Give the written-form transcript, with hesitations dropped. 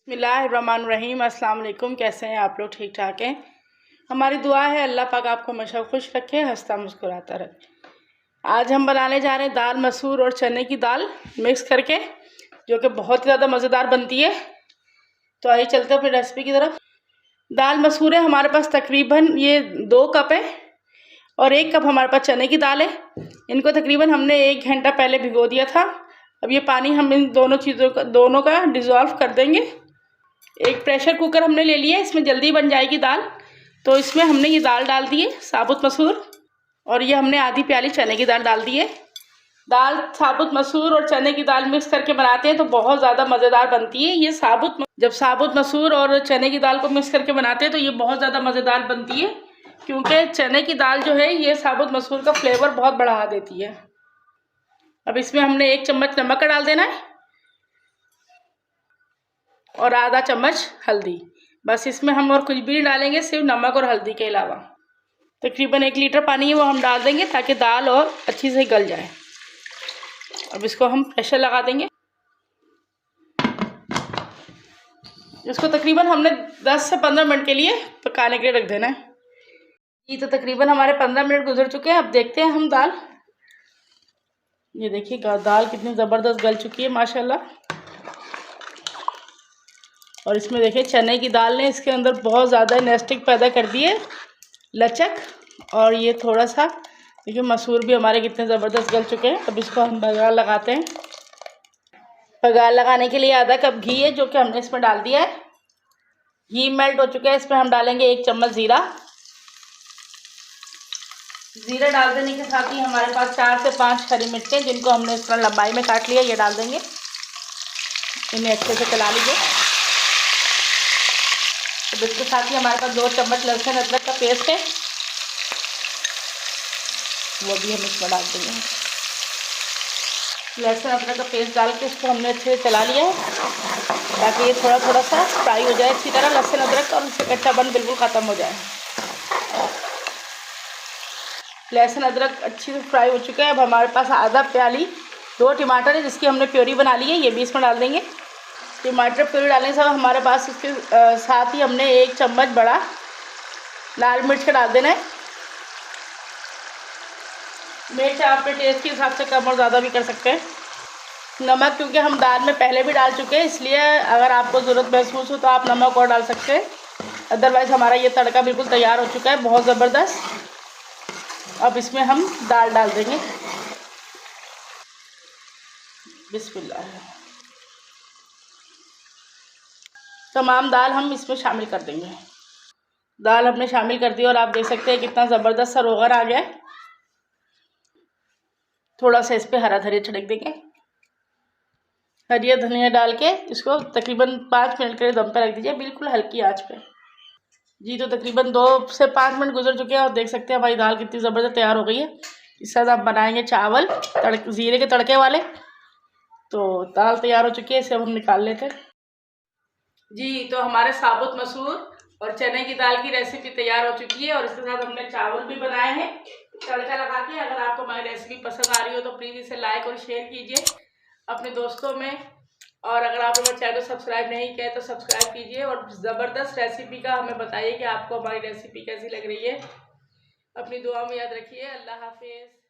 बिस्मिल्लाहिर्रहमानिर्रहीम। अस्सलाम वालेकुम। कैसे हैं आप लोग? ठीक ठाक हैं? हमारी दुआ है अल्लाह पाक आपको हमेशा खुश रखे, हंसता मुस्कुराता रखे। आज हम बनाने जा रहे हैं दाल मसूर और चने की दाल मिक्स करके, जो कि बहुत ही ज़्यादा मज़ेदार बनती है। तो आइए चलते हैं अपनी रेसिपी की तरफ। दाल मसूर है हमारे पास तकरीबन ये 2 कप है और 1 कप हमारे पास चने की दाल है। इनको तकरीबन हमने 1 घंटा पहले भिगो दिया था। अब ये पानी हम इन दोनों का डिज़ोल्व कर देंगे। एक प्रेशर कुकर हमने ले लिया है, इसमें जल्दी बन जाएगी दाल। तो इसमें हमने ये दाल डाल दी है साबुत मसूर, और ये हमने आधी प्याली चने की दाल डाल दी है। दाल साबुत मसूर और चने की दाल मिक्स करके बनाते हैं तो बहुत ज़्यादा मज़ेदार बनती है। ये जब साबुत मसूर और चने की दाल को मिक्स करके बनाते हैं तो ये बहुत ज़्यादा मज़ेदार बनती है, क्योंकि चने की दाल जो है ये साबुत मसूर का फ्लेवर बहुत बढ़ा देती है। अब इसमें हमने 1 चम्मच नमक का डाल देना है और आधा चम्मच हल्दी। बस इसमें हम और कुछ भी नहीं डालेंगे, सिर्फ नमक और हल्दी के अलावा। तकरीबन 1 लीटर पानी है वो हम डाल देंगे ताकि दाल और अच्छी से गल जाए। अब इसको हम प्रेशर लगा देंगे। इसको तकरीबन हमने 10 से 15 मिनट के लिए पकाने के लिए रख देना है। ये तो तकरीबन हमारे 15 मिनट गुजर चुके हैं। अब देखते हैं हम दाल। ये देखिए दाल कितनी ज़बरदस्त गल चुकी है माशाल्लाह। और इसमें देखिए चने की दाल ने इसके अंदर बहुत ज़्यादा नेस्टिक पैदा कर दी है, लचक। और ये थोड़ा सा देखिए मसूर भी हमारे कितने ज़बरदस्त गल चुके हैं। अब इसको हम बघार लगाते हैं। बघार लगाने के लिए आधा कप घी है जो कि हमने इसमें डाल दिया है। घी मेल्ट हो चुका है, इसमें हम डालेंगे 1 चम्मच ज़ीरा। ज़ीरा डाल देने के साथ ही हमारे पास 4 से 5 हरी मिर्चें, जिनको हमने इस पर लंबाई में काट लिया, ये डाल देंगे। इन्हें अच्छे से चला लीजिए। तो इसके साथ ही हमारे पास 2 चम्मच लहसुन अदरक का पेस्ट है, वो भी हम इसमें डाल देंगे। लहसुन अदरक का पेस्ट डाल के इसको हमने अच्छे से चला लिया है ताकि ये थोड़ा सा फ्राई हो जाए अच्छी तरह, लहसुन अदरक, और उससे कच्चापन बिल्कुल ख़त्म हो जाए। लहसुन अदरक अच्छी से फ्राई हो चुका है। अब हमारे पास आधा प्याली 2 टमाटर है जिसकी हमने प्योरी बना ली है, ये भी इसमें डाल देंगे। टमाटर प्योरी डालने से हमारे पास उसके साथ ही हमने 1 चम्मच बड़ा लाल मिर्च का डाल देना है। मिर्च आप अपने टेस्ट के हिसाब से कम और ज़्यादा भी कर सकते हैं। नमक क्योंकि हम दाल में पहले भी डाल चुके हैं, इसलिए अगर आपको ज़रूरत महसूस हो तो आप नमक और डाल सकते हैं। अदरवाइज़ हमारा ये तड़का बिल्कुल तैयार हो चुका है, बहुत ज़बरदस्त। अब इसमें हम दाल डाल देंगे। बिस्मिल्लाह। तमाम दाल हम इसमें शामिल कर देंगे। दाल हमने शामिल कर दी और आप देख सकते हैं कितना ज़बरदस्त सा रोगन आ गया है। थोड़ा सा इस पर हरा धनिया छिड़क देंगे। हरिया धनिया डाल के इसको तकरीबन 5 मिनट के लिए दम पर रख दीजिए, बिल्कुल हल्की आंच पे। जी तो तकरीबन 2 से 5 मिनट गुजर चुके हैं और देख सकते हैं हमारी दाल कितनी ज़बरदस्त तैयार हो गई है। इस साथ आप बनाएंगे चावल ज़ीरे के तड़के वाले। तो दाल तैयार हो चुकी है, इसे अब हम निकाल लेते हैं। जी तो हमारे साबुत मसूर और चने की दाल की रेसिपी तैयार हो चुकी है और इसके साथ हमने चावल भी बनाए हैं तड़का लगा के। अगर आपको हमारी रेसिपी पसंद आ रही हो तो प्लीज़ इसे लाइक और शेयर कीजिए अपने दोस्तों में, और अगर आपने मेरे चैनल सब्सक्राइब नहीं किया है तो सब्सक्राइब कीजिए और ज़बरदस्त रेसिपी का हमें बताइए कि आपको हमारी रेसिपी कैसी लग रही है। अपनी दुआ में याद रखिए। अल्लाह हाफिज़।